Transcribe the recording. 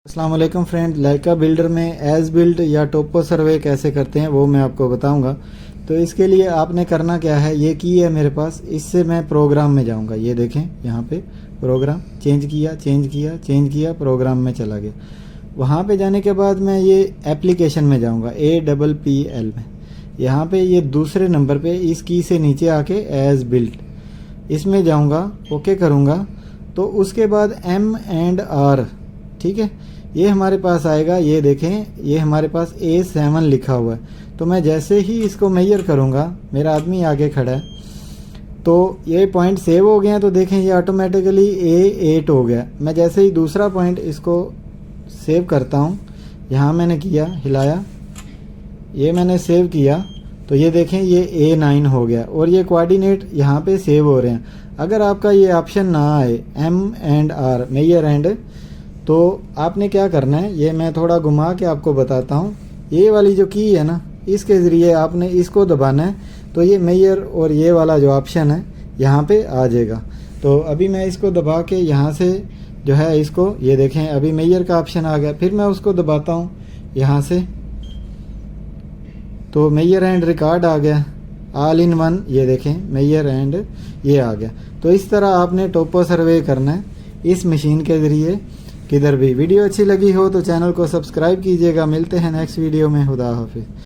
अस्सलाम वालेकुम फ्रेंड, लाइका बिल्डर में एज बिल्ड या टोपो सर्वे कैसे करते हैं वो मैं आपको बताऊंगा। तो इसके लिए आपने करना क्या है, ये की है मेरे पास, इससे मैं प्रोग्राम में जाऊंगा। ये देखें यहाँ पे प्रोग्राम चेंज किया, प्रोग्राम में चला गया। वहाँ पे जाने के बाद मैं ये एप्लीकेशन में जाऊंगा, APPL में। यहाँ पे ये दूसरे नंबर पे इस की से नीचे आके एज बिल्ड इसमें जाऊंगा, ओके करूँगा। तो उसके बाद M&R, ठीक है, ये हमारे पास आएगा। ये देखें, ये हमारे पास A7 लिखा हुआ है। तो मैं जैसे ही इसको मेजर करूँगा, मेरा आदमी आगे खड़ा है, तो ये पॉइंट सेव हो गए हैं। तो देखें ये ऑटोमेटिकली A8 हो गया। मैं जैसे ही दूसरा पॉइंट इसको सेव करता हूँ, यहाँ मैंने किया, हिलाया, ये मैंने सेव किया, तो ये देखें ये A9 हो गया और ये कोऑर्डिनेट यहाँ पे सेव हो रहे हैं। अगर आपका ये ऑप्शन ना आए M&R, मेजर एंड, तो आपने क्या करना है, ये मैं थोड़ा घुमा के आपको बताता हूँ। ये वाली जो की है ना, इसके ज़रिए आपने इसको दबाना है, तो ये मेजर और ये वाला जो ऑप्शन है यहाँ पे आ जाएगा। तो अभी मैं इसको दबा के यहाँ से जो है इसको, ये देखें अभी मेजर का ऑप्शन आ गया। फिर मैं उसको दबाता हूँ यहाँ से, तो मेजर एंड रिकॉर्ड आ गया, ऑल इन वन। ये देखें मेजर एंड ये आ गया। तो इस तरह आपने टोपो सर्वे करना है इस मशीन के ज़रिए किधर भी। वीडियो अच्छी लगी हो तो चैनल को सब्सक्राइब कीजिएगा। मिलते हैं नेक्स्ट वीडियो में। खुदा हाफिज़।